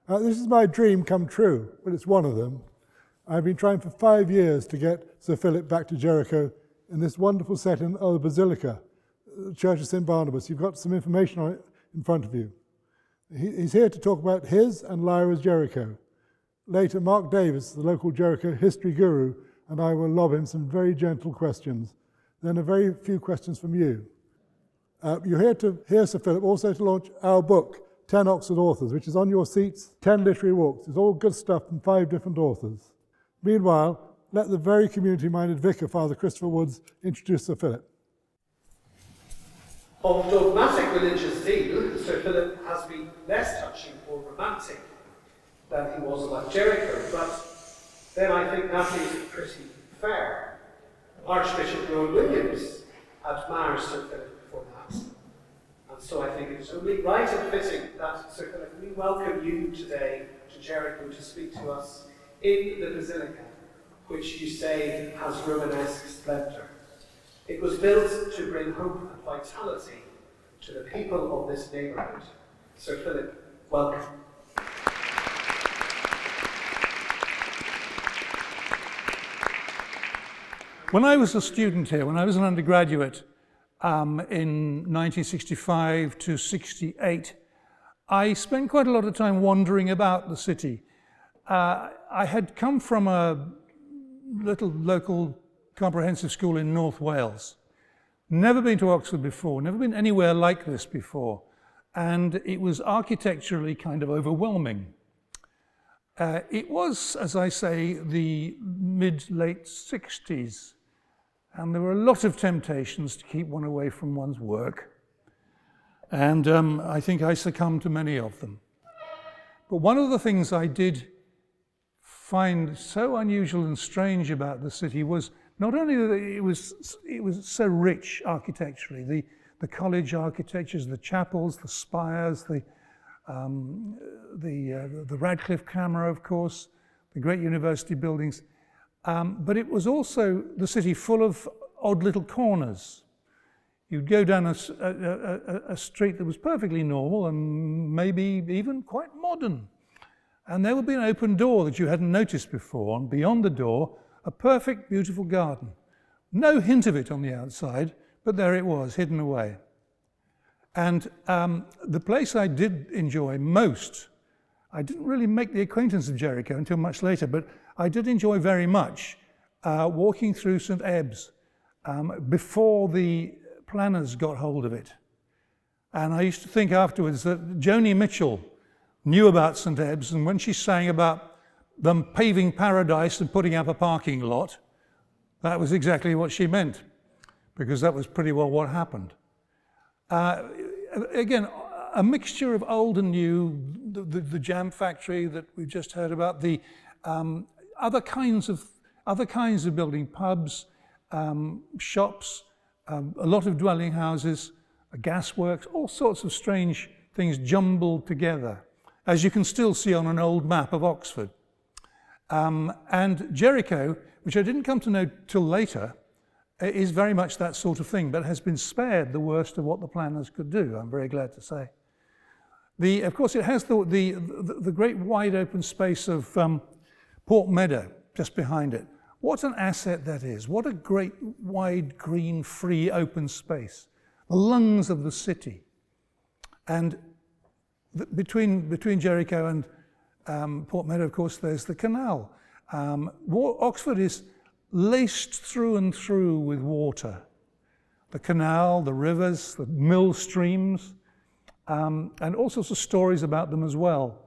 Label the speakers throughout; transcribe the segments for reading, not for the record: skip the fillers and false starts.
Speaker 1: This is my dream come true, but it's one of them. I've been trying for 5 years to get Sir Philip back to Jericho in this wonderful setting of the Basilica, the Church of St. Barnabas. You've got some information on it in front of you. He's here to talk about his and Lyra's Jericho. Later, Mark Davis, the local Jericho history guru, and I will lob him some very gentle questions. Then a very few questions from you. You're here to hear Sir Philip also to launch our book, 10 Oxford Authors, which is on your seats, 10 literary walks. It's all good stuff from 5 different authors. Meanwhile, let the very community-minded vicar, Father Christopher Woods, introduce Sir Philip.
Speaker 2: Of dogmatic religious zeal, Sir Philip has been less touching or romantic than he was about Jericho, but then I think that is pretty fair. Archbishop Rowan Williams admires Sir Philip for that, and so I think it's only right and fitting that, Sir Philip, we welcome you today to Jericho to speak to us in the Basilica, which you say has Romanesque splendour. It was built to bring hope and vitality to the people of this neighbourhood. Sir Philip, welcome.
Speaker 3: When I was a student here, when I was an undergraduate in 1965 to 68, I spent quite a lot of time wandering about the city. I had come from a little local comprehensive school in North Wales. Never been to Oxford before, never been anywhere like this before. And it was architecturally kind of overwhelming. It was, as I say, the mid-late 60s. And there were a lot of temptations to keep one away from one's work. And I think I succumbed to many of them. But one of the things I did find so unusual and strange about the city was not only that it was so rich architecturally, the college architectures, the chapels, the spires, the Radcliffe Camera, of course, the great university buildings, but it was also the city full of odd little corners. You'd go down a street that was perfectly normal and maybe even quite modern, and there would be an open door that you hadn't noticed before, and beyond the door, a perfect, beautiful garden. No hint of it on the outside, but there it was, hidden away. And the place I did enjoy most, I didn't really make the acquaintance of Jericho until much later, but I did enjoy very much walking through St. Ebbs before the planners got hold of it. And I used to think afterwards that Joni Mitchell knew about St. Ebbs, and when she sang about them paving paradise and putting up a parking lot, that was exactly what she meant, because that was pretty well what happened. Again, a mixture of old and new, the jam factory that we just heard about, the other kinds of building, pubs, shops, a lot of dwelling houses, gasworks, all sorts of strange things jumbled together, as you can still see on an old map of Oxford. And Jericho, which I didn't come to know till later, is very much that sort of thing, but has been spared the worst of what the planners could do, I'm very glad to say. Of course, it has the great wide open space of Port Meadow just behind it. What an asset that is. What a great wide, green, free, open space. The lungs of the city. And between Jericho and Port Meadow, of course, there's the canal. Oxford is laced through and through with water. The canal, the rivers, the mill streams, and all sorts of stories about them as well.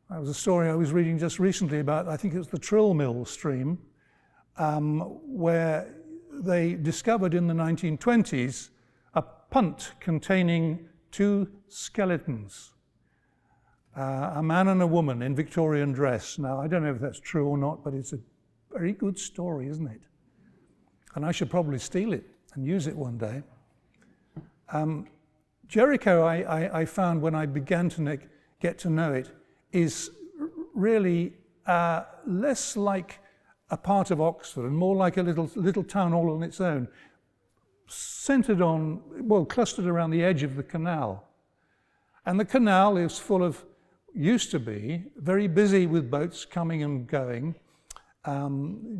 Speaker 3: That was a story I was reading just recently about, I think it was the Trill Mill stream, where they discovered in the 1920s a punt containing 2 skeletons. A man and a woman in Victorian dress. Now, I don't know if that's true or not, but it's a very good story, isn't it? And I should probably steal it and use it one day. Jericho, I found when I began to get to know it, is really less like a part of Oxford and more like a little town all on its own, centred on, well, clustered around the edge of the canal. And the canal is full of, used to be very busy with boats coming and going,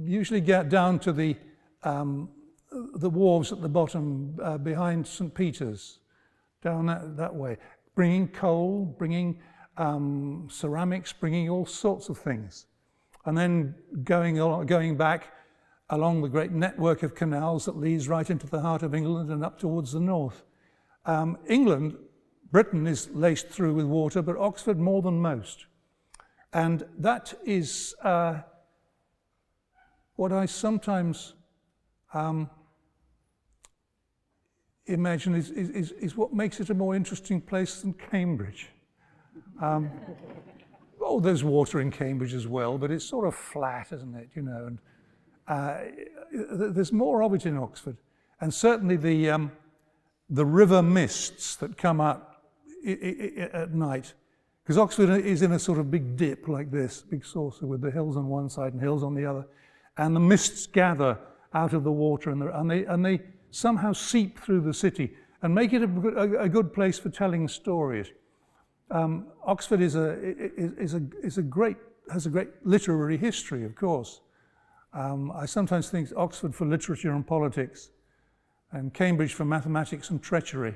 Speaker 3: usually get down to the wharves at the bottom behind St. Peter's, down that way, bringing coal, bringing ceramics, bringing all sorts of things. And then going back along the great network of canals that leads right into the heart of England and up towards the north. Britain is laced through with water, but Oxford more than most. And that is what I sometimes imagine is what makes it a more interesting place than Cambridge. There's water in Cambridge as well, but it's sort of flat, isn't it? You know, and there's more of it in Oxford, and certainly the river mists that come up at night, because Oxford is in a sort of big dip like this, big saucer with the hills on one side and hills on the other, and the mists gather out of the water, and they somehow seep through the city and make it a good place for telling stories. Oxford has a great literary history, of course. I sometimes think Oxford for literature and politics, and Cambridge for mathematics and treachery.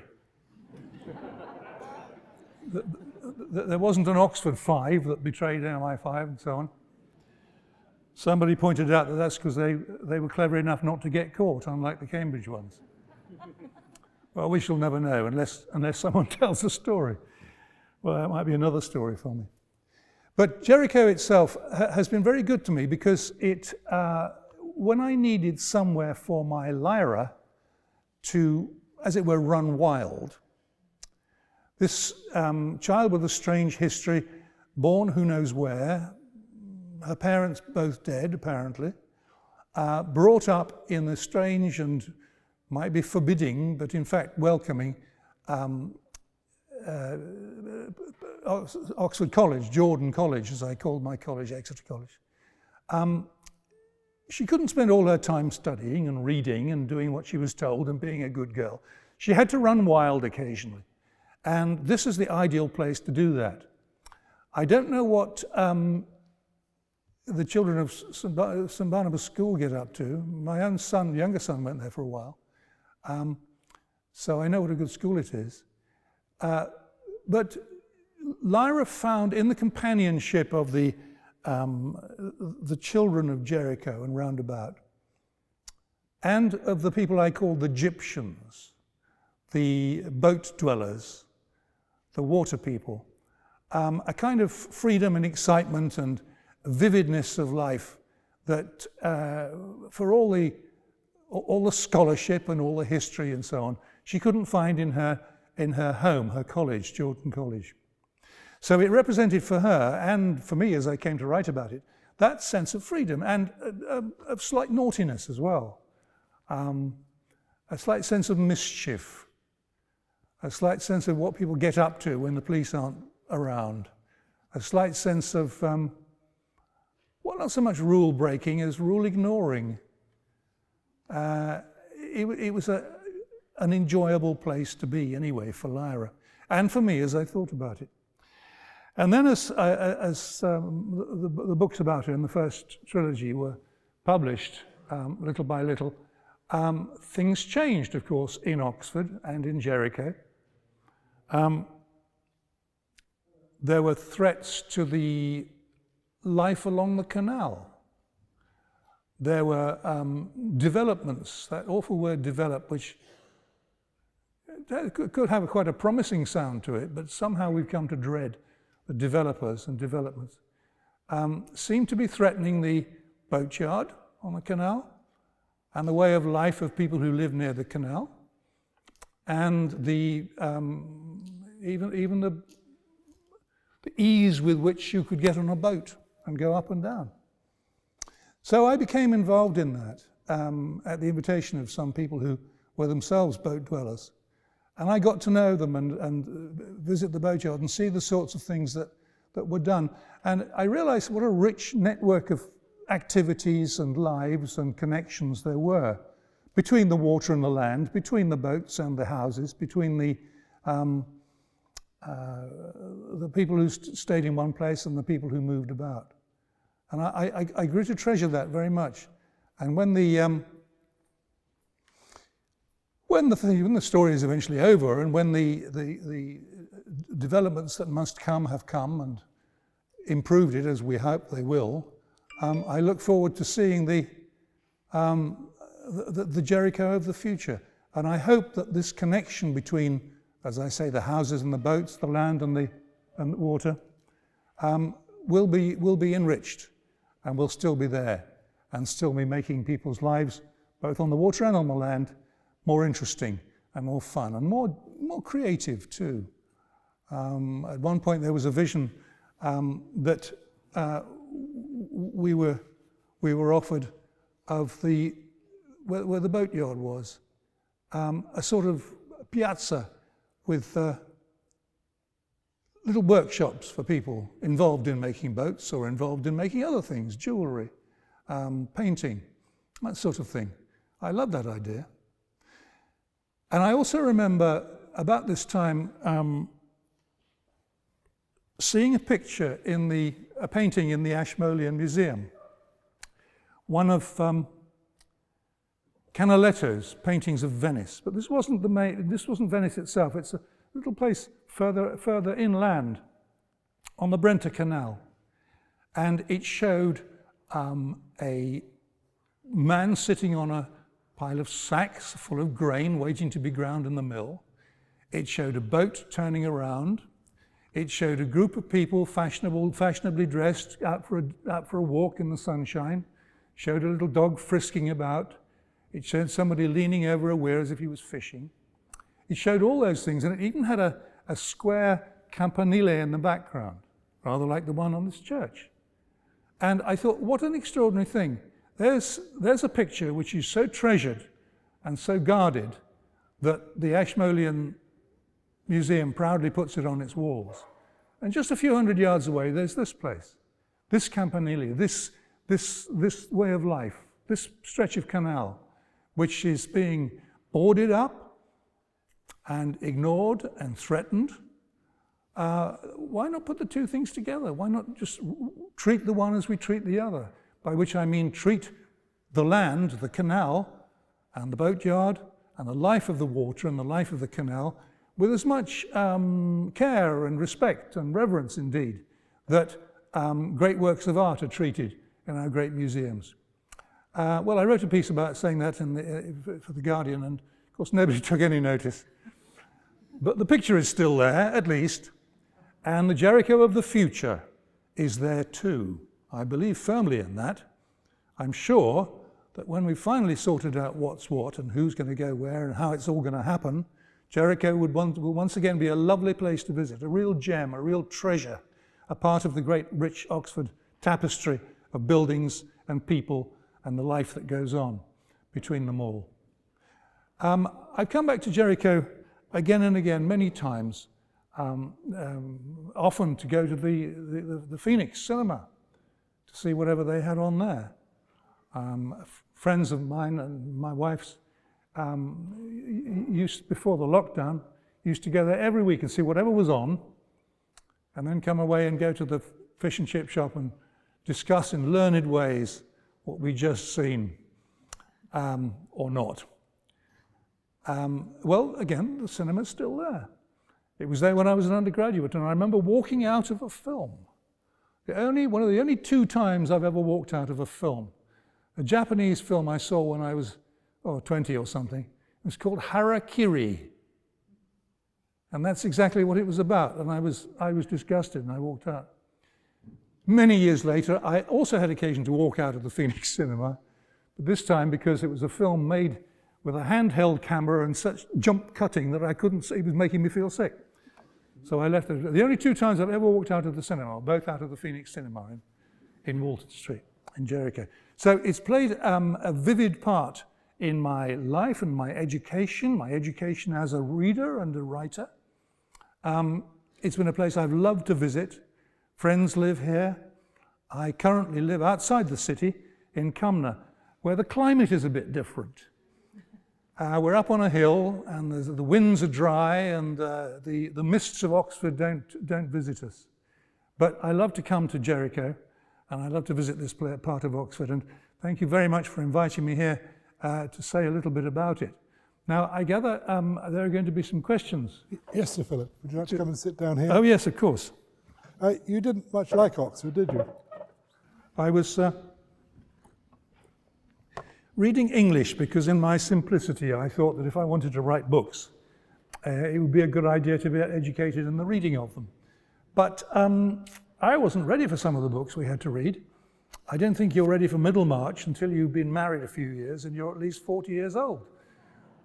Speaker 3: There wasn't an Oxford 5 that betrayed MI5 and so on. Somebody pointed out that that's because they were clever enough not to get caught, unlike the Cambridge ones. Well, we shall never know unless someone tells the story. Well, that might be another story for me. But Jericho itself has been very good to me because when I needed somewhere for my lyra to, as it were, run wild, this child with a strange history, born who knows where, her parents both dead apparently, brought up in a strange and might be forbidding, but in fact welcoming, Oxford College, Jordan College, as I called my college, Exeter College. She couldn't spend all her time studying and reading and doing what she was told and being a good girl. She had to run wild occasionally. And this is the ideal place to do that. I don't know what the children of St. Barnabas School get up to. My own son, younger son, went there for a while. So I know what a good school it is. But Lyra found in the companionship of the children of Jericho and roundabout, and of the people I call the Gyptians, the boat dwellers, the water people, a kind of freedom and excitement and vividness of life that for all the scholarship and all the history and so on, she couldn't find in her home, her college, Jordan College. So it represented for her, and for me as I came to write about it, that sense of freedom and of slight naughtiness as well. A slight sense of mischief, a slight sense of what people get up to when the police aren't around, a slight sense of, well, not so much rule breaking as rule ignoring. It was an enjoyable place to be anyway for Lyra, and for me as I thought about it. And then as the books about her in the first trilogy were published little by little, things changed, of course, in Oxford and in Jericho. There were threats to the life along the canal. There were developments, that awful word develop, which could have quite a promising sound to it, but somehow we've come to dread the developers and developments, seem to be threatening the boatyard on the canal and the way of life of people who live near the canal, and the even the ease with which you could get on a boat and go up and down. So I became involved in that at the invitation of some people who were themselves boat dwellers. And I got to know them and visit the boatyard and see the sorts of things that were done. And I realized what a rich network of activities and lives and connections there were between the water and the land, between the boats and the houses, between the the people who stayed in one place and the people who moved about. And I grew to treasure that very much. And when the story is eventually over, and when the developments that must come have come and improved it, as we hope they will, I look forward to seeing the Jericho of the future. And I hope that this connection between, as I say, the houses and the boats, the land and the water, will be enriched and will still be there and still be making people's lives, both on the water and on the land, more interesting and more fun and more creative too. At one point there was a vision that we were offered of where the boatyard was, a sort of piazza with little workshops for people involved in making boats or involved in making other things, jewellery, painting, that sort of thing. I love that idea. And I also remember about this time seeing a picture a painting in the Ashmolean Museum. One of Canaletto's paintings of Venice, but this wasn't Venice itself. It's a little place further inland on the Brenta Canal, and it showed a man sitting on a pile of sacks full of grain waiting to be ground in the mill. It showed a boat turning around. It showed a group of people fashionably dressed out for a walk in the sunshine. Showed a little dog frisking about. It showed somebody leaning over a weir as if he was fishing. It showed all those things, and it even had a square campanile in the background, rather like the one on this church. And I thought, what an extraordinary thing. There's a picture which is so treasured and so guarded that the Ashmolean Museum proudly puts it on its walls. And just a few hundred yards away, there's this place, this campanile, this way of life, this stretch of canal, which is being boarded up and ignored and threatened. Why not put the two things together? Why not just treat the one as we treat the other? By which I mean treat the land, the canal, and the boatyard, and the life of the water and the life of the canal with as much care and respect and reverence indeed that great works of art are treated in our great museums. Well, I wrote a piece about saying that for The Guardian, and of course nobody took any notice. But the picture is still there, at least, and the Jericho of the future is there too. I believe firmly in that. I'm sure that when we've finally sorted out what's what and who's going to go where and how it's all going to happen, Jericho will once again be a lovely place to visit, a real gem, a real treasure, a part of the great rich Oxford tapestry of buildings and people and the life that goes on between them all. I've come back to Jericho again and again, many times, often to go to the Phoenix cinema to see whatever they had on there. Friends of mine and my wife's before the lockdown, used to go there every week and see whatever was on, and then come away and go to the fish and chip shop and discuss in learned ways what we'd just seen, or not. Well, again, the cinema's still there. It was there when I was an undergraduate, and I remember walking out of a film. One of the only two times I've ever walked out of a film. A Japanese film I saw when I was 20 or something. It was called Harakiri. And that's exactly what it was about. And I was disgusted and I walked out. Many years later, I also had occasion to walk out of the Phoenix Cinema, but this time because it was a film made with a handheld camera and such jump cutting that I couldn't see, it was making me feel sick. So I left it. The only two times I've ever walked out of the cinema, both out of the Phoenix Cinema in Walton Street, in Jericho. So it's played a vivid part in my life and my education as a reader and a writer. It's been a place I've loved to visit. Friends live here. I currently live outside the city in Cumnor, where the climate is a bit different. We're up on a hill, and the winds are dry, and the mists of Oxford don't visit us. But I love to come to Jericho, and I love to visit this part of Oxford. And thank you very much for inviting me here to say a little bit about it. Now, I gather there are going to be some questions.
Speaker 1: Yes, Sir Philip. Would you like to come and sit down here?
Speaker 3: Oh, yes, of course.
Speaker 1: You didn't much like Oxford, did you?
Speaker 3: I was reading English because in my simplicity I thought that if I wanted to write books, it would be a good idea to be educated in the reading of them. But I wasn't ready for some of the books we had to read. I don't think you're ready for Middlemarch until you've been married a few years and you're at least 40 years old.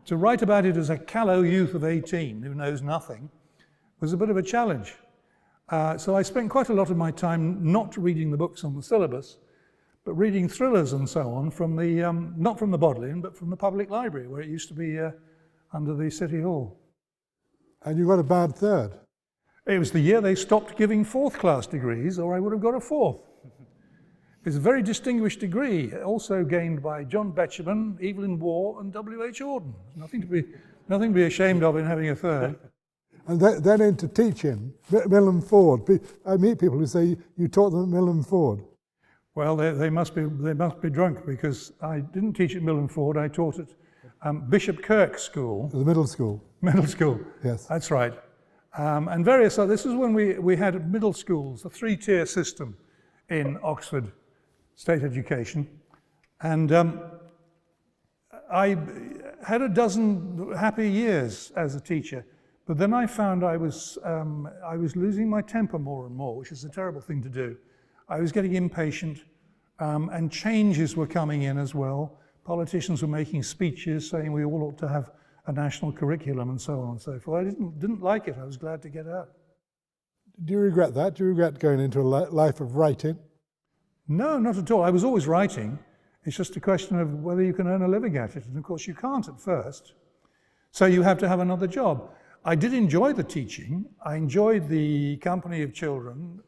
Speaker 3: To write about it as a callow youth of 18 who knows nothing was a bit of a challenge. So I spent quite a lot of my time not reading the books on the syllabus, but reading thrillers and so on from the, not from the Bodleian, but from the public library, where it used to be under the City Hall.
Speaker 1: And you got a bad third.
Speaker 3: It was the year they stopped giving fourth class degrees, or I would have got a fourth. It's a very distinguished degree, also gained by John Betjeman, Evelyn Waugh, and W.H. Auden. Nothing to be ashamed of in having a third.
Speaker 1: And then into teaching, Mill and Ford. I meet people who say you taught them at Mill and Ford.
Speaker 3: Well, they must be drunk, because I didn't teach at Mill and Ford. I taught at Bishop Kirk School.
Speaker 1: The middle school.
Speaker 3: Middle school.
Speaker 1: Yes.
Speaker 3: That's right. And various other. This is when we had middle schools, a 3-tier system in Oxford state education, and I had a dozen happy years as a teacher. But then I found I was losing my temper more and more, which is a terrible thing to do. I was getting impatient, and changes were coming in as well. Politicians were making speeches saying we all ought to have a national curriculum and so on and so forth. I didn't like it. I was glad to get out.
Speaker 1: Do you regret that? Do you regret going into a life of writing?
Speaker 3: No, not at all. I was always writing. It's just a question of whether you can earn a living at it. And of course you can't at first. So you have to have another job. I did enjoy the teaching. I enjoyed the company of children.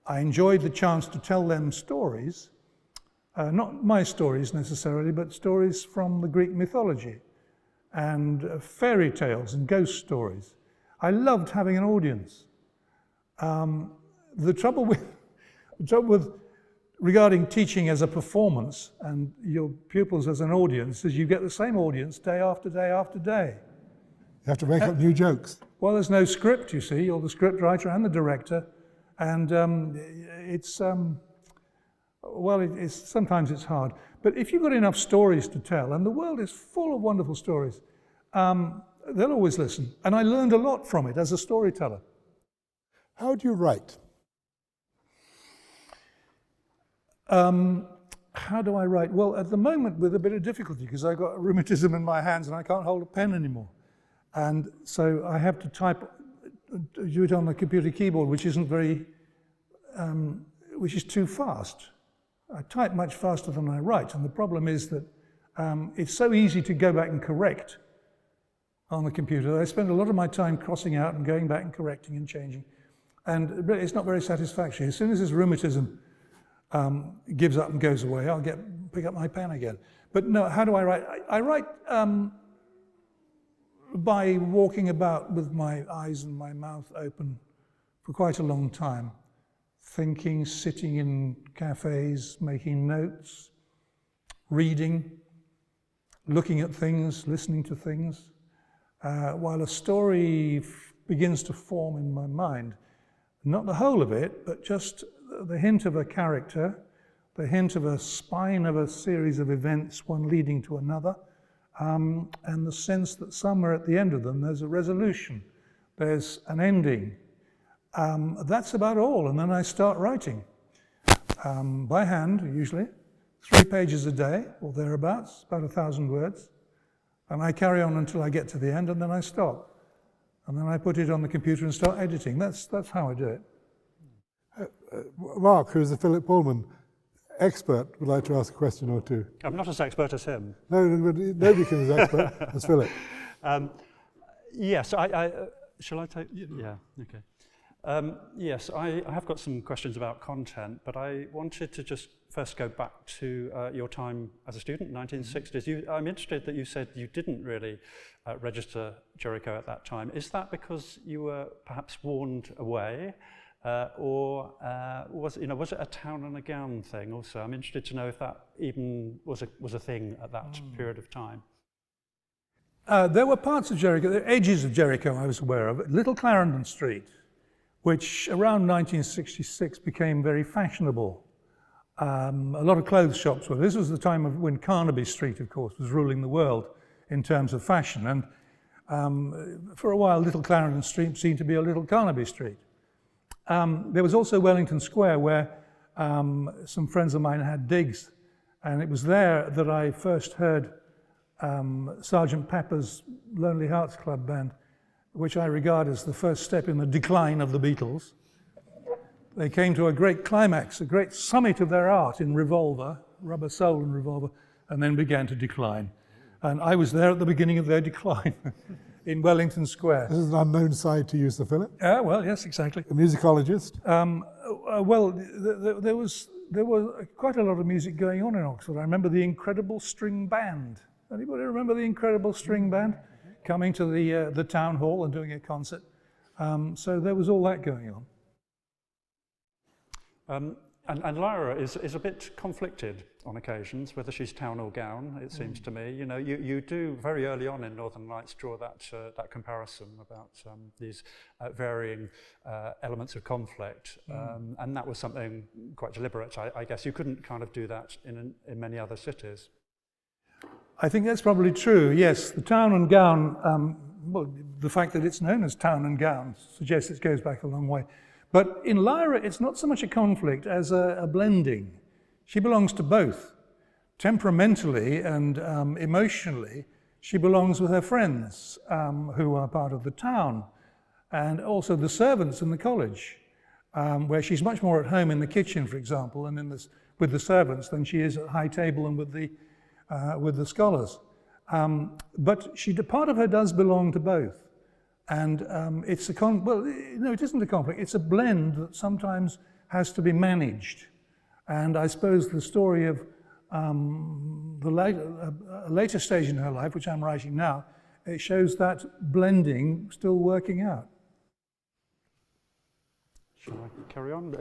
Speaker 3: I enjoyed the chance to tell them stories. Not my stories necessarily, but stories from the Greek mythology and fairy tales and ghost stories. I loved having an audience. The trouble with regarding teaching as a performance and your pupils as an audience is you get the same audience day after day after day.
Speaker 1: You have to make up new jokes.
Speaker 3: Well, there's no script, you see. You're the script writer and the director, and sometimes it's hard. But if you've got enough stories to tell, and the world is full of wonderful stories, they'll always listen. And I learned a lot from it as a storyteller.
Speaker 1: How do you write?
Speaker 3: How do I write? Well, at the moment with a bit of difficulty, because I've got rheumatism in my hands and I can't hold a pen anymore. And so I have to do it on the computer keyboard, which isn't which is too fast. I type much faster than I write, and the problem is that it's so easy to go back and correct on the computer. I spend a lot of my time crossing out and going back and correcting and changing, and it's not very satisfactory. As soon as this rheumatism gives up and goes away, I'll pick up my pen again. But no, how do I write? I write by walking about with my eyes and my mouth open for quite a long time, thinking, sitting in cafes, making notes, reading, looking at things, listening to things, while a story begins to form in my mind. Not the whole of it, but just the hint of a character, the hint of a spine of a series of events, one leading to another, and the sense that somewhere at the end of them there's a resolution, there's an ending. That's about all, and then I start writing. By hand, usually, 3 pages a day, or thereabouts, about 1,000 words, and I carry on until I get to the end, and then I stop. And then I put it on the computer and start editing. That's how I do it.
Speaker 1: Mark, who's the Philip Pullman expert, would like to ask a question or two.
Speaker 4: I'm not as expert as him.
Speaker 1: No, nobody can be as expert as Philip.
Speaker 4: Yes, shall I take? Yeah, okay. Yes, I have got some questions about content, but I wanted to just first go back to your time as a student, 1960s. I'm interested that you said you didn't really register Jericho at that time. Is that because you were perhaps warned away, or was it a town and a gown thing also? I'm interested to know if that even was a thing at that period of time.
Speaker 3: There were parts of Jericho, the edges of Jericho I was aware of. Little Clarendon Street, which around 1966 became very fashionable. A lot of clothes shops were. This was the time of when Carnaby Street, of course, was ruling the world in terms of fashion. And for a while, Little Clarendon Street seemed to be a little Carnaby Street. There was also Wellington Square, where some friends of mine had digs. And it was there that I first heard Sgt. Pepper's Lonely Hearts Club Band, which I regard as the first step in the decline of the Beatles. They came to a great climax, a great summit of their art in Revolver, Rubber Soul and Revolver, and then began to decline. And I was there at the beginning of their decline in Wellington Square.
Speaker 1: This is an unknown side to you, Sir Philip.
Speaker 3: Well, yes, exactly.
Speaker 1: A musicologist.
Speaker 3: There was quite a lot of music going on in Oxford. I remember the Incredible String Band. Anybody remember the Incredible String Band coming to the town hall and doing a concert? So there was all that going on.
Speaker 4: And Lyra is a bit conflicted on occasions, whether she's town or gown, it seems to me. You know, you do very early on in Northern Lights draw that comparison about these varying elements of conflict, and that was something quite deliberate. I guess you couldn't kind of do that in many other cities.
Speaker 3: I think that's probably true, yes. The town and gown, well, the fact that it's known as town and gown suggests it goes back a long way. But in Lyra, it's not so much a conflict as a blending. She belongs to both. Temperamentally and emotionally, she belongs with her friends who are part of the town, and also the servants in the college, where she's much more at home in the kitchen, for example, and with the servants than she is at high table and with the scholars. But part of her does belong to both. And it isn't a conflict, it's a blend that sometimes has to be managed. And I suppose the story of a later stage in her life, which I'm writing now, it shows that blending still working out.
Speaker 4: Shall I carry on?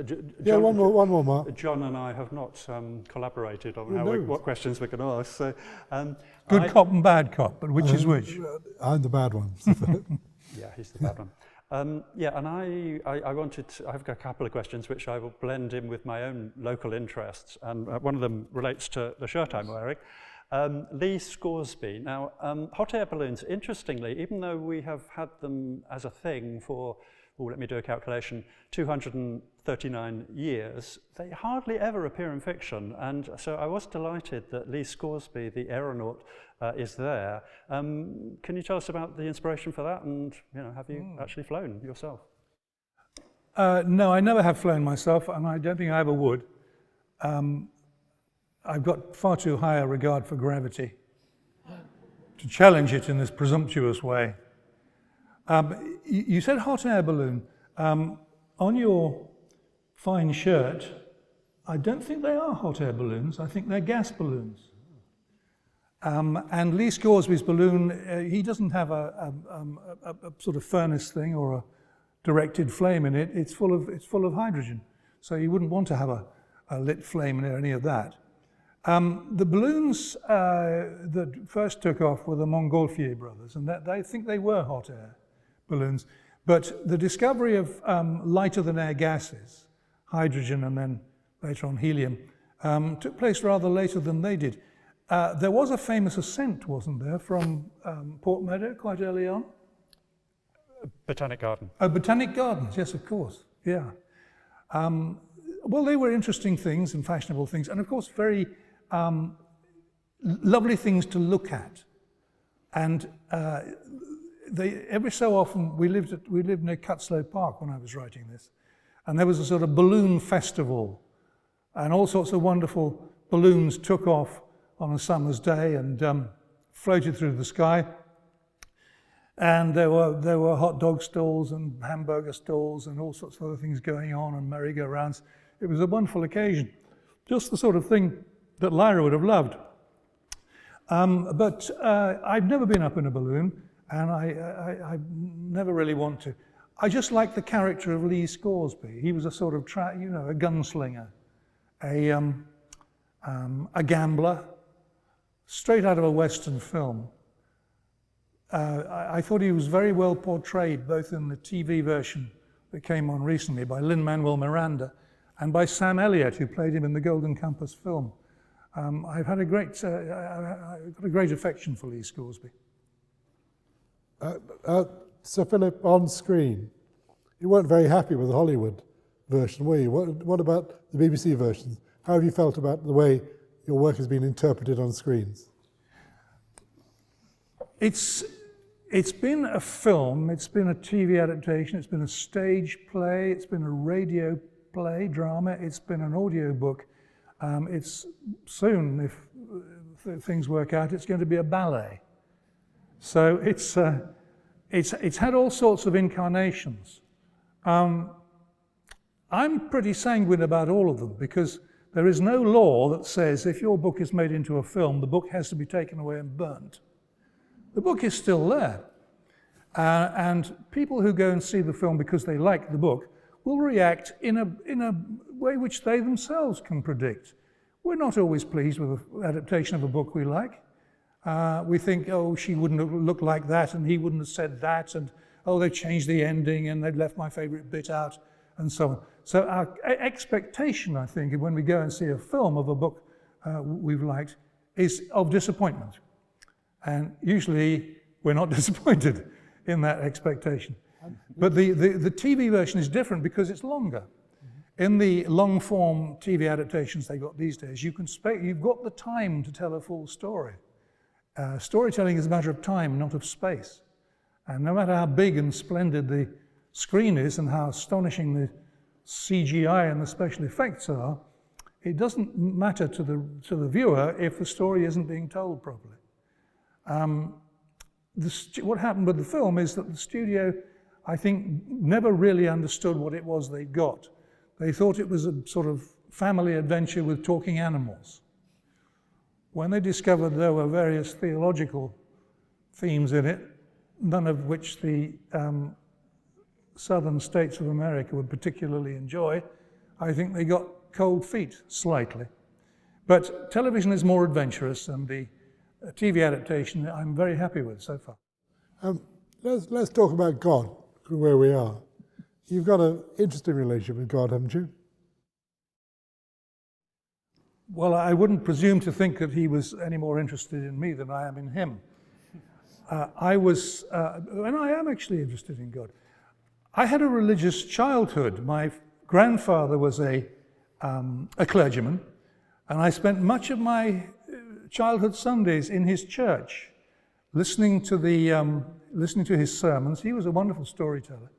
Speaker 1: Yeah, one more, Mark.
Speaker 4: John and I have not collaborated on what questions we're going to ask. So,
Speaker 3: Good cop and bad cop, but which is which?
Speaker 1: I'm the bad one.
Speaker 4: Yeah, he's the bad one. And I've got a couple of questions which I will blend in with my own local interests, and one of them relates to the shirt I'm wearing. Lee Scoresby. Now, hot air balloons, interestingly, even though we have had them as a thing for, let me do a calculation, 239 years, they hardly ever appear in fiction. And so I was delighted that Lee Scoresby, the aeronaut, is there. Can you tell us about the inspiration for that? And have you actually flown yourself?
Speaker 3: No, I never have flown myself, and I don't think I ever would. I've got far too high a regard for gravity to challenge it in this presumptuous way. You said hot air balloon. On your fine shirt, I don't think they are hot air balloons. I think they're gas balloons. And Lee Scoresby's balloon, he doesn't have a sort of furnace thing or a directed flame in it. It's full of hydrogen, so you wouldn't want to have a lit flame in any of that. The balloons that first took off were the Montgolfier brothers, and I think they were hot air balloons. But the discovery of lighter than air gases, hydrogen and then later on helium, took place rather later than they did. There was a famous ascent, wasn't there, from Port Meadow quite early on?
Speaker 4: Botanic Garden.
Speaker 3: Oh, Botanic Gardens, yes, of course, yeah. Well, they were interesting things and fashionable things, and of course very lovely things to look at. And every so often, we lived near Cutslow Park when I was writing this, and there was a sort of balloon festival, and all sorts of wonderful balloons took off on a summer's day and floated through the sky. And there were hot dog stalls and hamburger stalls and all sorts of other things going on, and merry-go-rounds. It was a wonderful occasion, just the sort of thing that Lyra would have loved. But I've never been up in a balloon, and I never really want to. I just like the character of Lee Scoresby. He was a sort of, a gunslinger, a gambler, straight out of a Western film. I thought he was very well portrayed, both in the TV version that came on recently by Lin-Manuel Miranda and by Sam Elliott, who played him in the Golden Compass film. I've had I've got a great affection for Lee Scoresby.
Speaker 1: Sir Philip, on screen, you weren't very happy with the Hollywood version, were you? What about the BBC version? How have you felt about the way your work has been interpreted on screens?
Speaker 3: It's been a film, it's been a TV adaptation, it's been a stage play, it's been a radio play, drama, it's been an audio book. It's soon, if things work out, it's going to be a ballet. So it's had all sorts of incarnations. I'm pretty sanguine about all of them, because there is no law that says if your book is made into a film, the book has to be taken away and burnt. The book is still there. And people who go and see the film because they like the book will react in a way which they themselves can predict. We're not always pleased with an adaptation of a book we like. We think, oh, she wouldn't have looked like that, and he wouldn't have said that, and oh, they've changed the ending, and they've left my favorite bit out, and so on. So our expectation, I think, when we go and see a film of a book we've liked, is of disappointment. And usually we're not disappointed in that expectation. But the TV version is different because it's longer. In the long-form TV adaptations they got these days, you've got the time to tell a full story. Storytelling is a matter of time, not of space. And no matter how big and splendid the screen is and how astonishing the CGI and the special effects are, it doesn't matter to the viewer if the story isn't being told properly. What happened with the film is that the studio, I think, never really understood what it was they got. They thought it was a sort of family adventure with talking animals. When they discovered there were various theological themes in it, none of which the southern states of America would particularly enjoy, I think they got cold feet slightly. But television is more adventurous, and the TV adaptation I'm very happy with so far.
Speaker 1: Let's talk about God, where we are. You've got an interesting relationship with God, haven't you?
Speaker 3: Well, I wouldn't presume to think that he was any more interested in me than I am in him. And I am actually interested in God. I had a religious childhood. My grandfather was a clergyman, and I spent much of my childhood Sundays in his church, listening to his sermons. He was a wonderful storyteller,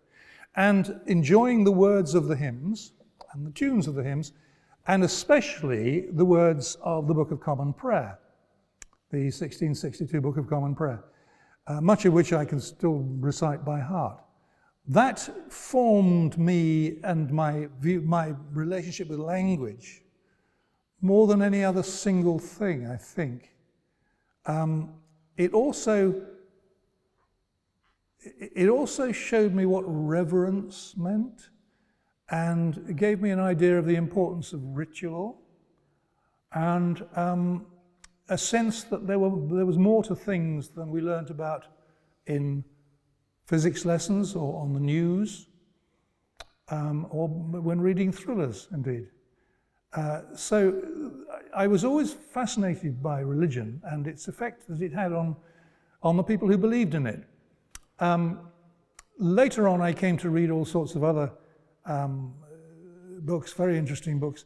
Speaker 3: and enjoying the words of the hymns and the tunes of the hymns, and especially the words of the Book of Common Prayer, the 1662 Book of Common Prayer, much of which I can still recite by heart. That formed me and my relationship with language more than any other single thing, I think. It also showed me what reverence meant, and it gave me an idea of the importance of ritual, and a sense that there was more to things than we learnt about in physics lessons or on the news, or when reading thrillers, indeed. So I was always fascinated by religion and its effect that it had on the people who believed in it. Later on, I came to read all sorts of other books, very interesting books.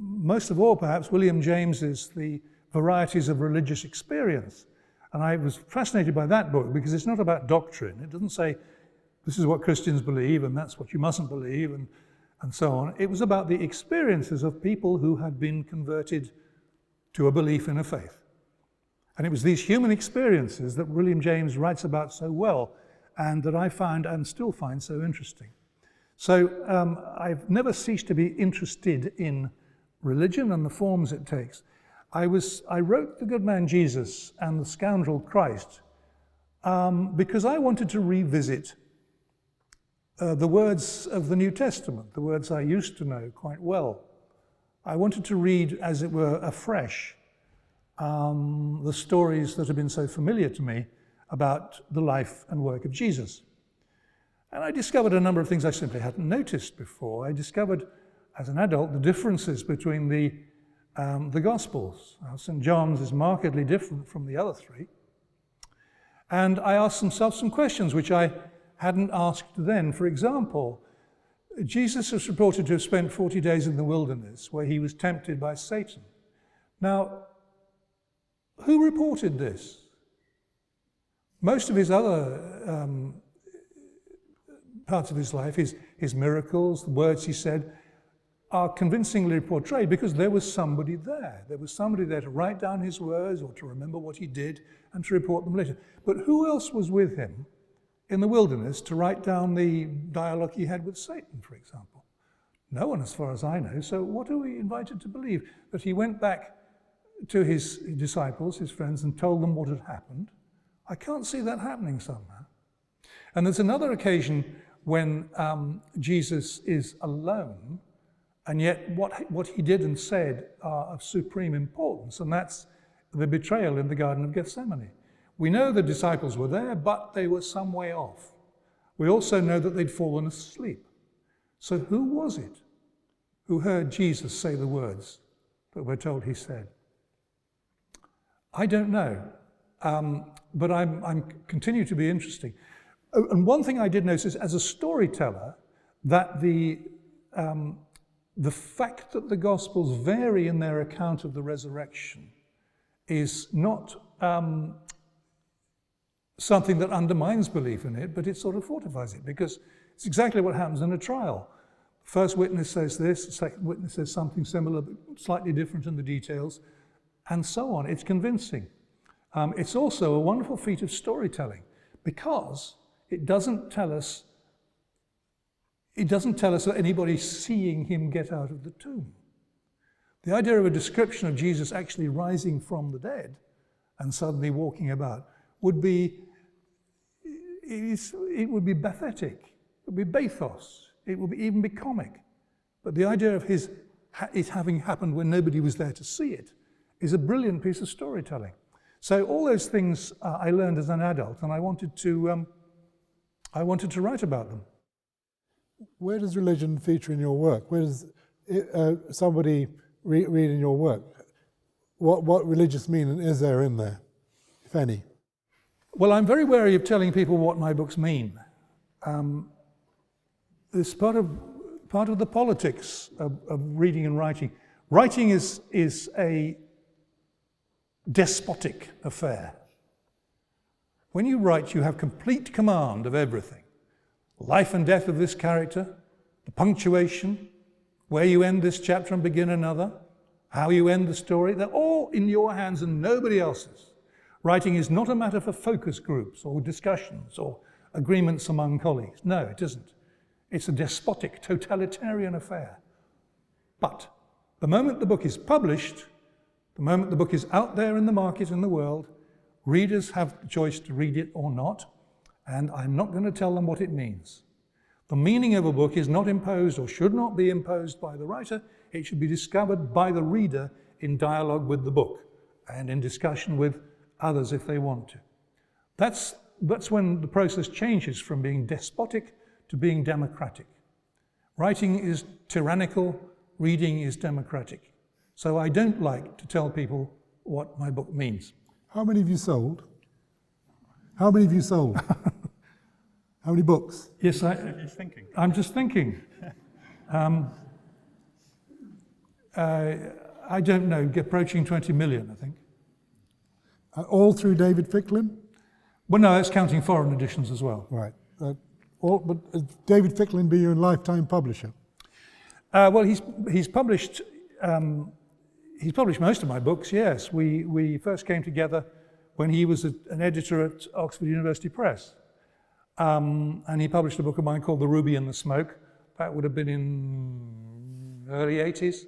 Speaker 3: Most of all, perhaps, William James's The Varieties of Religious Experience. And I was fascinated by that book because it's not about doctrine. It doesn't say, this is what Christians believe and that's what you mustn't believe and so on. It was about the experiences of people who had been converted to a belief in a faith. And it was these human experiences that William James writes about so well, and that I found and still find so interesting. So I've never ceased to be interested in religion and the forms it takes. I wrote The Good Man Jesus and The Scoundrel Christ because I wanted to revisit the words of the New Testament, the words I used to know quite well. I wanted to read, as it were, afresh the stories that have been so familiar to me about the life and work of Jesus. And I discovered a number of things I simply hadn't noticed before. I discovered, as an adult, the differences between the Gospels. St. John's is markedly different from the other three. And I asked myself some questions which I hadn't asked then. For example, Jesus is reported to have spent 40 days in the wilderness where he was tempted by Satan. Now, who reported this? Most of his other parts of his life, his miracles, the words he said, are convincingly portrayed because there was somebody there. There was somebody there to write down his words or to remember what he did and to report them later. But who else was with him in the wilderness to write down the dialogue he had with Satan, for example? No one, as far as I know. So what are we invited to believe? That he went back to his disciples, his friends, and told them what had happened? I can't see that happening somehow. And there's another occasion when Jesus is alone, and yet what he did and said are of supreme importance, and that's the betrayal in the Garden of Gethsemane. We know the disciples were there, but they were some way off. We also know that they'd fallen asleep. So who was it who heard Jesus say the words that we're told he said? I don't know, but I'm continue to be interesting. And one thing I did notice as a storyteller, that the fact that the Gospels vary in their account of the resurrection is not something that undermines belief in it, but it sort of fortifies it, because it's exactly what happens in a trial. The first witness says this, the second witness says something similar, but slightly different in the details, and so on. It's convincing. It's also a wonderful feat of storytelling, because it doesn't tell us that anybody's seeing him get out of the tomb. The idea of a description of Jesus actually rising from the dead and suddenly walking about would be pathetic, it would be bathos, it would even be comic. But the idea of it having happened when nobody was there to see it is a brilliant piece of storytelling. So all those things I learned as an adult, and I wanted to write about them.
Speaker 1: Where does religion feature in your work? Where does somebody read in your work? What religious meaning is there in there, if any?
Speaker 3: Well, I'm very wary of telling people what my books mean. It's part of the politics of reading and writing. Writing is a despotic affair. When you write, you have complete command of everything. Life and death of this character, the punctuation, where you end this chapter and begin another, how you end the story, they're all in your hands and nobody else's. Writing is not a matter for focus groups or discussions or agreements among colleagues. No, it isn't. It's a despotic, totalitarian affair. But the moment the book is published, the moment the book is out there in the market in the world, readers have the choice to read it or not, and I'm not going to tell them what it means. The meaning of a book is not imposed or should not be imposed by the writer. It should be discovered by the reader in dialogue with the book and in discussion with others if they want to. That's when the process changes from being despotic to being democratic. Writing is tyrannical, reading is democratic. So I don't like to tell people what my book means.
Speaker 1: How many have you sold? How many have you sold? How many books?
Speaker 3: Yes, I'm just thinking. I don't know, approaching 20 million, I think.
Speaker 1: All through David Ficklin?
Speaker 3: Well, no, that's counting foreign editions as well.
Speaker 1: Right. But David Ficklin be your lifetime publisher?
Speaker 3: Well, he's published most of my books. Yes, we first came together when he was an editor at Oxford University Press. And he published a book of mine called The Ruby and the Smoke. That would have been in early 80s.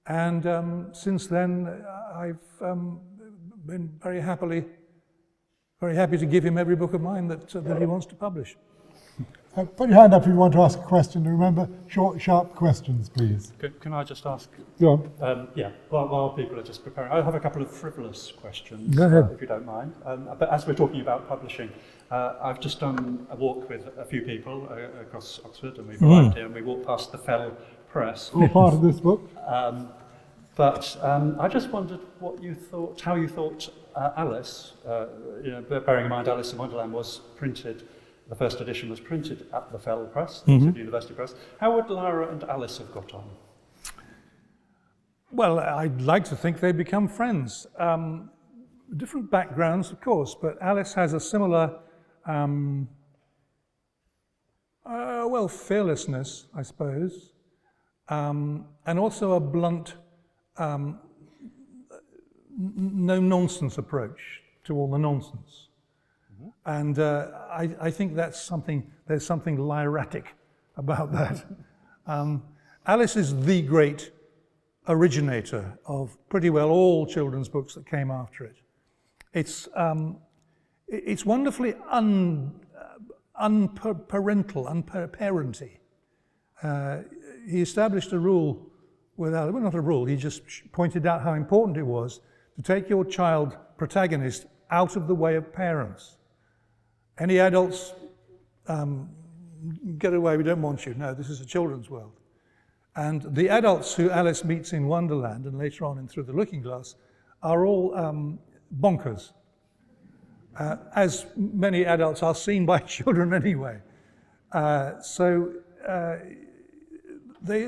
Speaker 3: And since then, I've been very happy to give him every book of mine that he wants to publish.
Speaker 1: Put your hand up if you want to ask a question. Remember, short, sharp questions, please.
Speaker 4: Can I just ask?
Speaker 1: Go on.
Speaker 4: Yeah, while people are just preparing, I have a couple of frivolous questions,
Speaker 1: Go ahead.
Speaker 4: if you don't mind. But as we're talking about publishing, I've just done a walk with a few people across Oxford, and we've arrived here, and we walked past the Fell Press.
Speaker 1: All part of this book.
Speaker 4: But I just wondered what you thought, how you thought Alice, bearing in mind Alice in Wonderland was printed. The first edition was printed at the Fell Press, the University Press. How would Lyra and Alice have got on?
Speaker 3: Well, I'd like to think they become friends. Different backgrounds, of course, but Alice has a similar, fearlessness, I suppose, and also a blunt, no-nonsense approach to all the nonsense. And I think there's something lyratic about that. Alice is the great originator of pretty well all children's books that came after it. It's wonderfully unparental. He established a rule without, well, not a rule, he just pointed out how important it was to take your child protagonist out of the way of parents. Any adults, get away, we don't want you. No, this is a children's world. And the adults who Alice meets in Wonderland and later on in Through the Looking Glass are all bonkers, as many adults are seen by children anyway. So they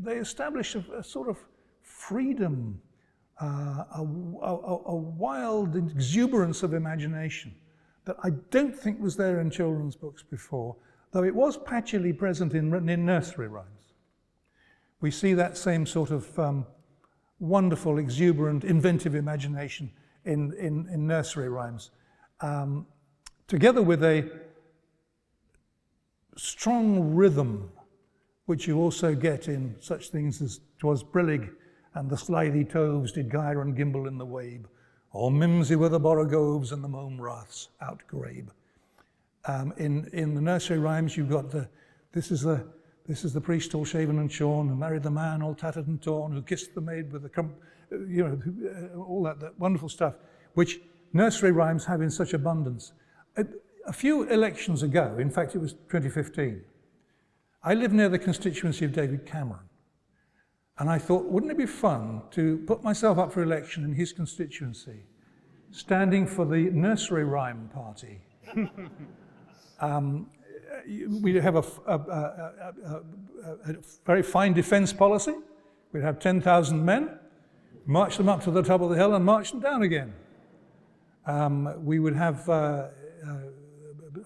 Speaker 3: establish a sort of freedom, a wild exuberance of imagination that I don't think was there in children's books before, though it was patchily present in nursery rhymes. We see that same sort of wonderful, exuberant, inventive imagination in nursery rhymes, together with a strong rhythm, which you also get in such things as "'Twas brillig, and the slithy toves did gyre and gimble in the wabe, or mimsy were the borogoves and the mome raths outgrabe." In the nursery rhymes, you've got this is the priest all shaven and shorn, who married the man all tattered and torn, who kissed the maid with the all that wonderful stuff, which nursery rhymes have in such abundance. A few elections ago, in fact it was 2015, I live near the constituency of David Cameron, and I thought, wouldn't it be fun to put myself up for election in his constituency, standing for the nursery rhyme party? We have a very fine defence policy. We'd have 10,000 men, march them up to the top of the hill and march them down again. We would have a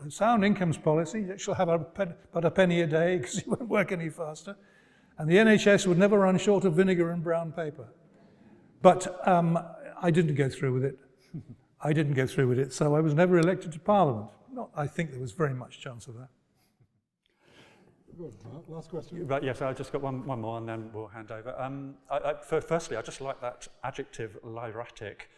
Speaker 3: sound incomes policy. It shall have but a penny a day because it won't work any faster. And the NHS would never run short of vinegar and brown paper. But I didn't go through with it. So I was never elected to Parliament. I think there was very much chance of that.
Speaker 1: Good. Last question.
Speaker 4: Right, yes, I've just got one more and then we'll hand over. Firstly, I just like that adjective, lyratic,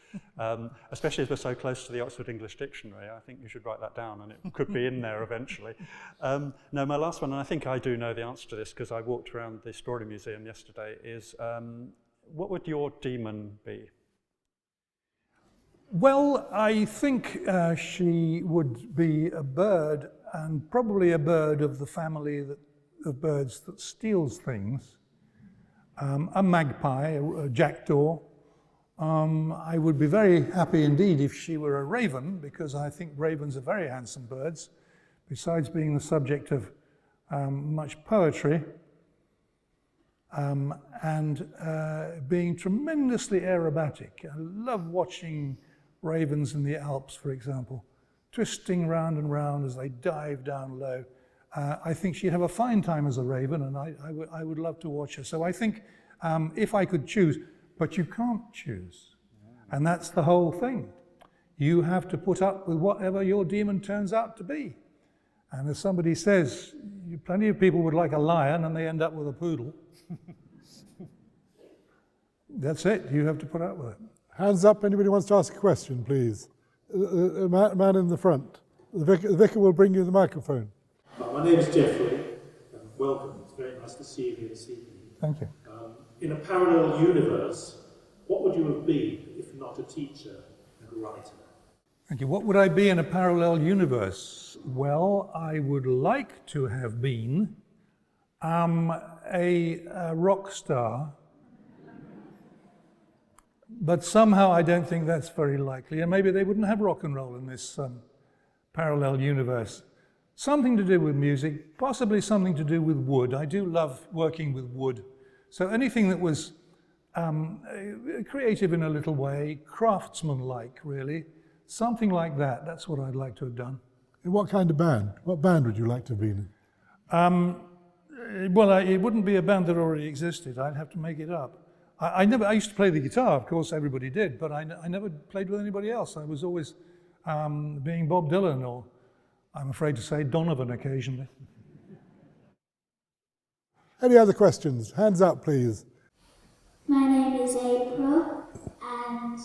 Speaker 4: especially as we're so close to the Oxford English Dictionary. I think you should write that down and it could be in there eventually. No, my last one, and I think I do know the answer to this because I walked around the Story Museum yesterday, is what would your demon be?
Speaker 3: Well, I think she would be a bird, and probably a bird of the family of birds that steals things. A magpie, a jackdaw. I would be very happy indeed if she were a raven, because I think ravens are very handsome birds, besides being the subject of much poetry, and being tremendously aerobatic. I love watching ravens in the Alps, for example, twisting round and round as they dive down low. I think she'd have a fine time as a raven, and I would love to watch her. So I think if I could choose, but you can't choose. And that's the whole thing. You have to put up with whatever your demon turns out to be. And as somebody says, plenty of people would like a lion and they end up with a poodle. That's it, you have to put up with it.
Speaker 1: Hands up, anybody wants to ask a question, please. Man in the front. The vicar will bring you the microphone.
Speaker 5: My name is Jeffrey, and welcome. It's very nice to see you here this evening.
Speaker 3: Thank you.
Speaker 5: In a parallel universe, what would you have been if not a teacher and writer?
Speaker 3: Thank you. What would I be in a parallel universe? Well, I would like to have been a rock star, but somehow I don't think that's very likely, and maybe they wouldn't have rock and roll in this parallel universe. Something to do with music, possibly something to do with wood. I do love working with wood. So anything that was creative in a little way, craftsman-like, really. Something like that. That's what I'd like to have done.
Speaker 1: In what kind of band? What band would you like to have been in?
Speaker 3: Well, it wouldn't be a band that already existed. I'd have to make it up. I used to play the guitar, of course, everybody did, but I never played with anybody else. I was always being Bob Dylan, or I'm afraid to say Donovan occasionally.
Speaker 1: Any other questions? Hands up, please.
Speaker 6: My name is April, and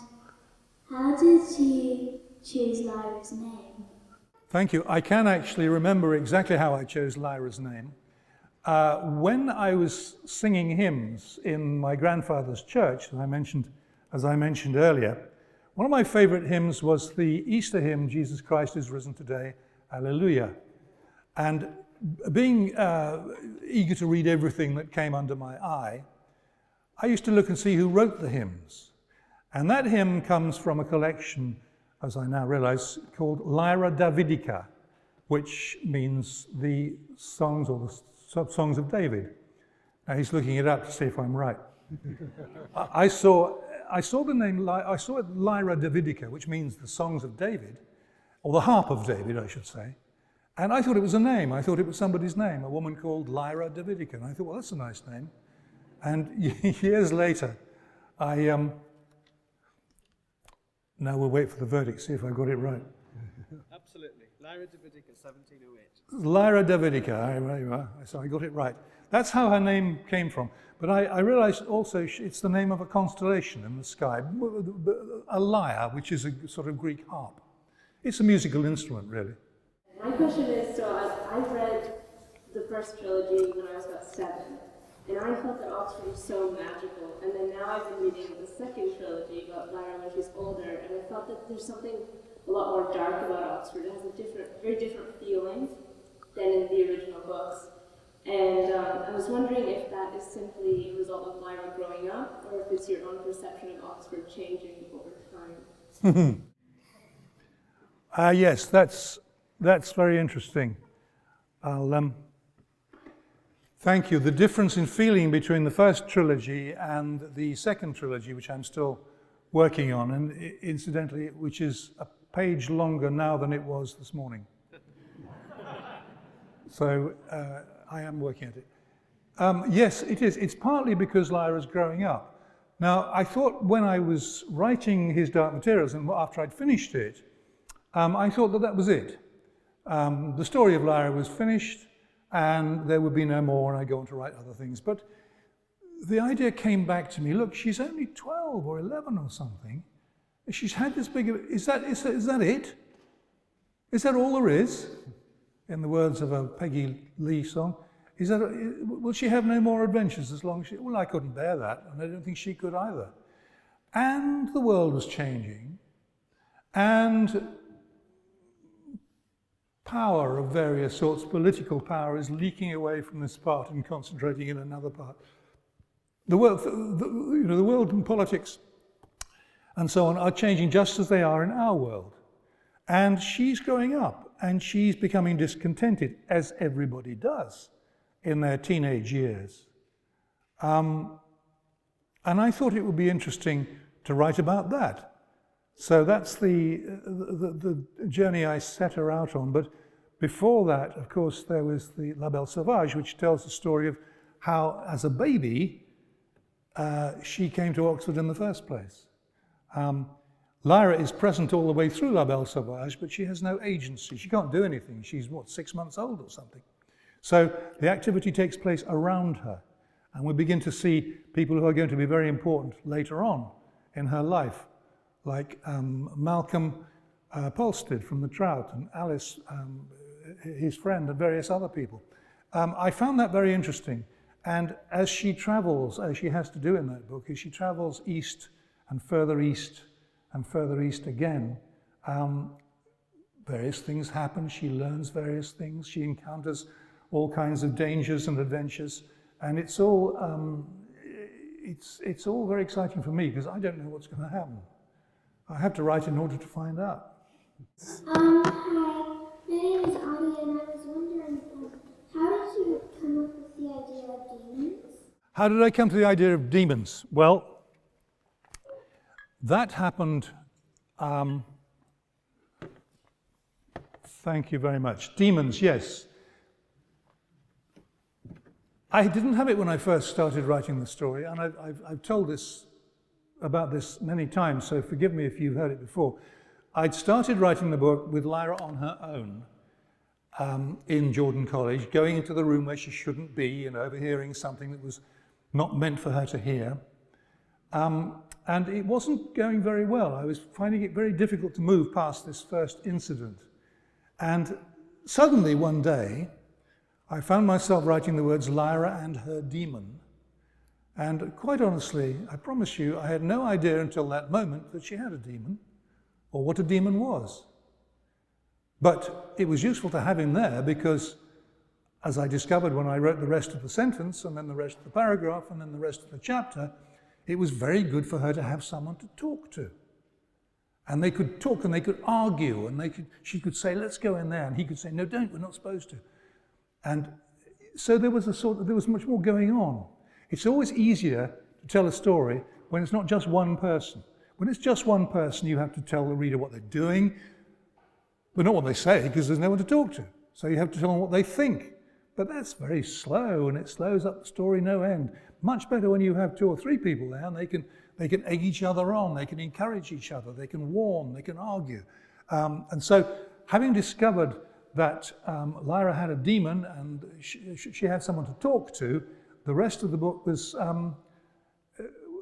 Speaker 6: how did you choose Lyra's name?
Speaker 3: Thank you. I can actually remember exactly how I chose Lyra's name. When I was singing hymns in my grandfather's church, as I mentioned earlier, one of my favorite hymns was the Easter hymn, Jesus Christ is risen today, Alleluia. And being eager to read everything that came under my eye, I used to look and see who wrote the hymns. And that hymn comes from a collection, as I now realize, called Lyra Davidica, which means the songs or the songs of David. Now he's looking it up to see if I'm right. I saw the name, I saw it Lyra Davidica, which means the songs of David, or the harp of David, I should say. And I thought it was a name. I thought it was somebody's name, a woman called Lyra Davidica. And I thought, well, that's a nice name. And years later, now we'll wait for the verdict, see if I got it right.
Speaker 7: Absolutely. Lyra Davidica, 1708.
Speaker 3: Lyra Davidica, so I got it right. That's how her name came from. But I realized also it's the name of a constellation in the sky, a lyre, which is a sort of Greek harp. It's a musical instrument, really.
Speaker 8: My question is, so I've read the first trilogy when I was about 7, and I thought that Oxford was so magical, and then now I've been reading the second trilogy about Lyra when she's older, and I felt that there's something a lot more dark about Oxford. It has a very different feeling than in the original books. And I was wondering if that is simply a result of Lyra growing up, or if it's your own perception of Oxford changing over time.
Speaker 3: Yes, that's very interesting. Thank you. The difference in feeling between the first trilogy and the second trilogy, which I'm still working on, and incidentally, which is a page longer now than it was this morning. So I am working at it. Yes, it is. It's partly because Lyra's growing up. Now, I thought when I was writing His Dark Materials, and after I'd finished it, I thought that was it. The story of Lyra was finished, and there would be no more, and I'd go on to write other things. But the idea came back to me, look, she's only 12 or 11 or something. She's had this big, is that it? Is that all there is? In the words of a Peggy Lee song. Will she have no more adventures as long as she, well, I couldn't bear that, and I don't think she could either. And the world was changing, and power of various sorts, political power, is leaking away from this part and concentrating in another part. The world and politics and so on are changing just as they are in our world. And she's growing up, and she's becoming discontented, as everybody does in their teenage years. And I thought it would be interesting to write about that. So that's the journey I set her out on. But before that, of course, there was the La Belle Sauvage, which tells the story of how, as a baby, she came to Oxford in the first place. Lyra is present all the way through La Belle Sauvage, but she has no agency. She can't do anything. She's, 6 months old or something. So the activity takes place around her. And we begin to see people who are going to be very important later on in her life, like Malcolm Polstead from The Trout, and Alice, his friend, and various other people. I found that very interesting. And as she travels, as she has to do in that book, as she travels east and further east and further east again, various things happen. She learns various things. She encounters all kinds of dangers and adventures. And it's all very exciting for me because I don't know what's going to happen. I have to write in order to find out.
Speaker 6: Hi, my name is Audie, and I was wondering, how did you come up with the idea of demons?
Speaker 3: How did I come to the idea of demons? Well, that happened. Thank you very much. Demons, yes. I didn't have it when I first started writing the story, and I've told about this many times, so forgive me if you've heard it before. I'd started writing the book with Lyra on her own in Jordan College, going into the room where she shouldn't be and overhearing something that was not meant for her to hear. And it wasn't going very well. I was finding it very difficult to move past this first incident. And suddenly one day, I found myself writing the words Lyra and her demon. And quite honestly, I promise you, I had no idea until that moment that she had a demon or what a demon was. But it was useful to have him there because, as I discovered when I wrote the rest of the sentence and then the rest of the paragraph and then the rest of the chapter, it was very good for her to have someone to talk to. And they could talk and they could argue and she could say, let's go in there. And he could say, no, don't, we're not supposed to. And so there was much more going on. It's always easier to tell a story when it's not just one person. When it's just one person, you have to tell the reader what they're doing, but not what they say, because there's no one to talk to. So you have to tell them what they think. But that's very slow, and it slows up the story no end. Much better when you have 2 or 3 people there, and they can egg each other on, they can encourage each other, they can warn, they can argue. And so having discovered that Lyra had a demon and she had someone to talk to, the rest of the book was, well,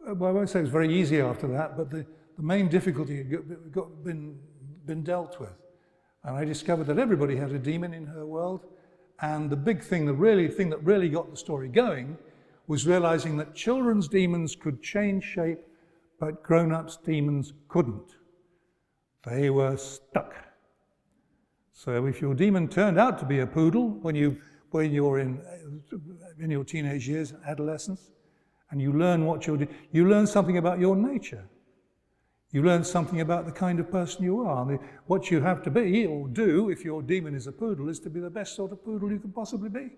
Speaker 3: I won't say it was very easy after that, but the main difficulty had been dealt with. And I discovered that everybody had a demon in her world, and the big thing, the thing that really got the story going was realizing that children's demons could change shape, but grown-ups' demons couldn't. They were stuck. So if your demon turned out to be a poodle when you're in your teenage years, adolescence, and you learn you learn something about your nature. You learn something about the kind of person you are. What you have to be or do if your demon is a poodle is to be the best sort of poodle you can possibly be.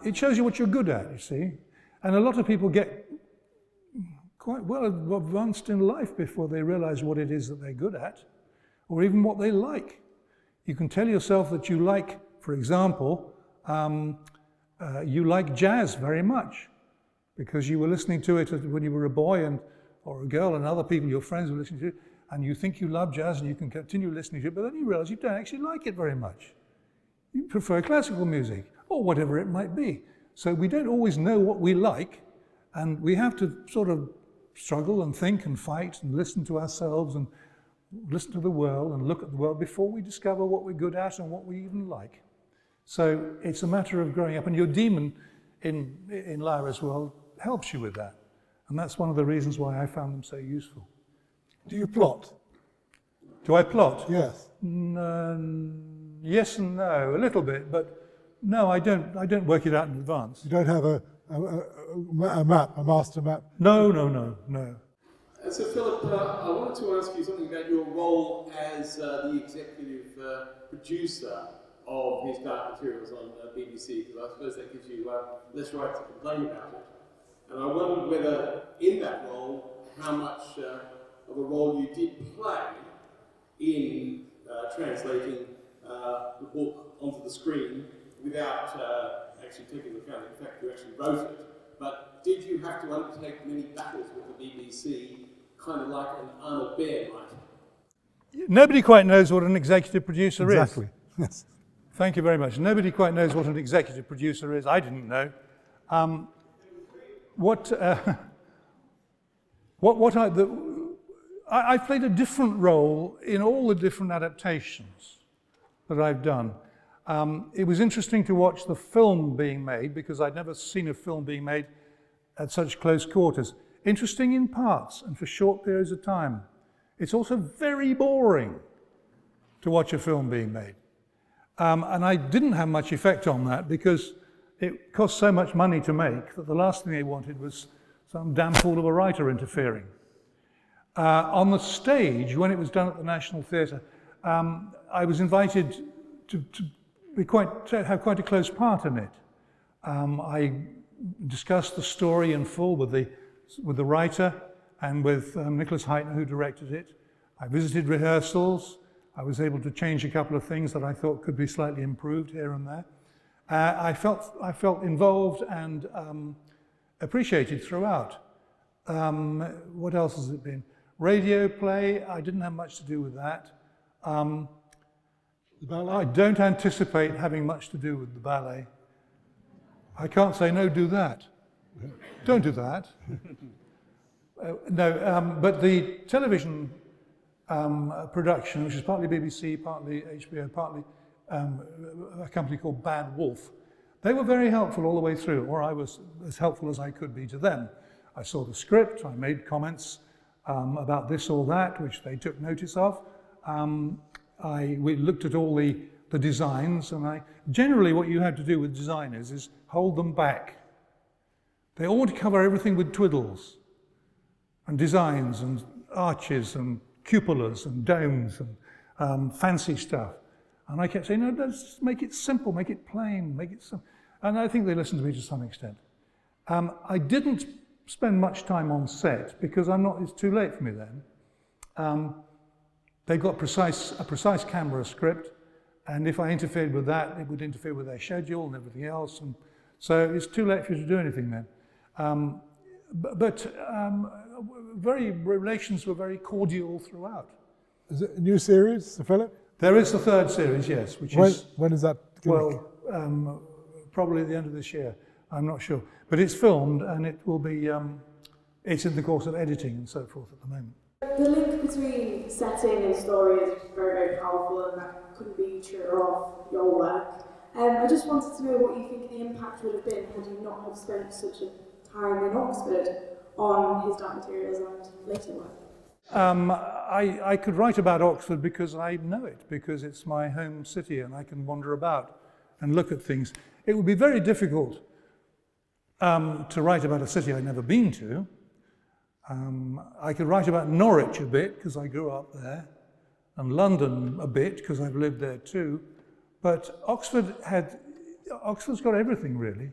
Speaker 3: It shows you what you're good at, you see. And a lot of people get quite well advanced in life before they realize what it is that they're good at, or even what they like. You can tell yourself that you like, for example, you like jazz very much because you were listening to it when you were a boy or a girl, and other people, your friends, were listening to it, and you think you love jazz and you can continue listening to it, but then you realize you don't actually like it very much. You prefer classical music or whatever it might be. So we don't always know what we like, and we have to sort of struggle and think and fight and listen to ourselves and listen to the world and look at the world before we discover what we're good at and what we even like. So it's a matter of growing up, and your demon in Lyra's world helps you with that. And that's one of the reasons why I found them so useful.
Speaker 1: Do you plot?
Speaker 3: Do I plot?
Speaker 1: Yes.
Speaker 3: Yes and no, a little bit, but no, I don't work it out in advance.
Speaker 1: You don't have a map, a master map?
Speaker 3: No.
Speaker 7: Sir Philip, I wanted to ask you something about your role as the executive producer of his dark materials on BBC, because I suppose that gives you less right to complain about it. And I wondered whether, in that role, how much of a role you did play in translating the book onto the screen without actually taking into account the fact you actually wrote it. But did you have to undertake many battles with the BBC kind of like an Arnold Bear might.
Speaker 3: Nobody quite knows what an executive producer is.
Speaker 1: Exactly. Yes.
Speaker 3: Thank you very much. Nobody quite knows what an executive producer is. I didn't know. I've played a different role in all the different adaptations that I've done. It was interesting to watch the film being made because I'd never seen a film being made at such close quarters. Interesting in parts and for short periods of time. It's also very boring to watch a film being made. And I didn't have much effect on that because it cost so much money to make that the last thing they wanted was some damn fool of a writer interfering. On the stage, when it was done at the National Theatre, I was invited to have quite a close part in it. I discussed the story in full with the writer and with Nicholas Heitner, who directed it. I visited rehearsals. I was able to change a couple of things that I thought could be slightly improved here and there. I felt involved and appreciated throughout. What else has it been? Radio play, I didn't have much to do with that. I don't anticipate having much to do with the ballet. I can't say, no, do that. Don't do that. But the television production, which is partly BBC, partly HBO, partly a company called Bad Wolf, they were very helpful all the way through, or I was as helpful as I could be to them. I saw the script, I made comments about this or that, which they took notice of. We looked at all the designs, and generally what you have to do with designers is hold them back. They all want to cover everything with twiddles and designs and arches and cupolas and domes and fancy stuff. And I kept saying, no, let's make it simple, make it plain, make it simple. And I think they listened to me to some extent. I didn't spend much time on set because it's too late for me then. They've got a precise camera script, and if I interfered with that, it would interfere with their schedule and everything else. And so it's too late for you to do anything then. Relations were very cordial throughout.
Speaker 1: Is it a new series, Sir Philip?
Speaker 3: There is the third series, yes.
Speaker 1: When is that?
Speaker 3: Probably at the end of this year. I'm not sure. But it's filmed and it will be, it's in the course of editing and so forth at the moment.
Speaker 8: The link between setting and story is very, very powerful, and that couldn't be truer of your work. I just wanted to know what you think the impact would have been had you not have spent such a time in Oxford on his Dark Materials and later work.
Speaker 3: I could write about Oxford because I know it, because it's my home city and I can wander about and look at things. It would be very difficult to write about a city I'd never been to. I could write about Norwich a bit because I grew up there, and London a bit because I've lived there too. But Oxford's got everything really.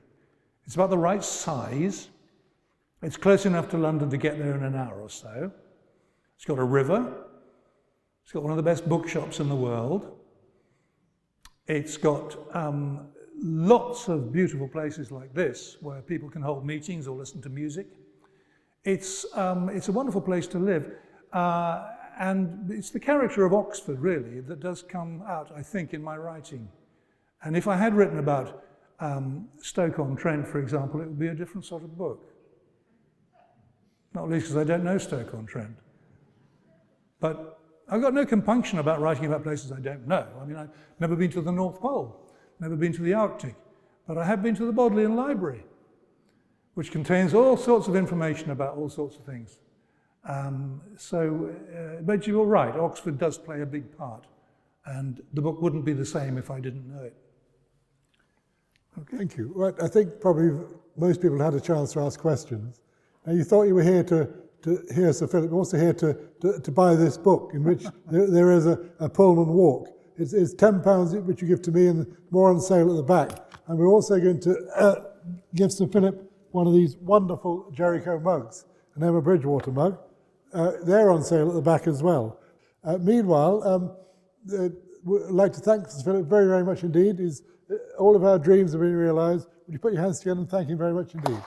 Speaker 3: It's about the right size. It's close enough to London to get there in an hour or so. It's got a river. It's got one of the best bookshops in the world. It's got lots of beautiful places like this where people can hold meetings or listen to music. It's a wonderful place to live. And it's the character of Oxford, really, that does come out, I think, in my writing. And if I had written about Stoke-on-Trent, for example, it would be a different sort of book. Not least because I don't know Stoke-on-Trent. But I've got no compunction about writing about places I don't know. I mean, I've never been to the North Pole, never been to the Arctic, but I have been to the Bodleian Library, which contains all sorts of information about all sorts of things. But you're right, Oxford does play a big part, and the book wouldn't be the same if I didn't know it.
Speaker 1: Okay. Thank you. Right, I think probably most people had a chance to ask questions. Now, you thought you were here to hear Sir Philip, also here to buy this book, in which there is a Pullman walk. It's £10 which you give to me, and more on sale at the back. And we're also going to give Sir Philip one of these wonderful Jericho mugs, an Emma Bridgewater mug. They're on sale at the back as well. Meanwhile, I'd like to thank Sir Philip very, very much indeed. All of our dreams have been realised. Would you put your hands together and thank him very much indeed?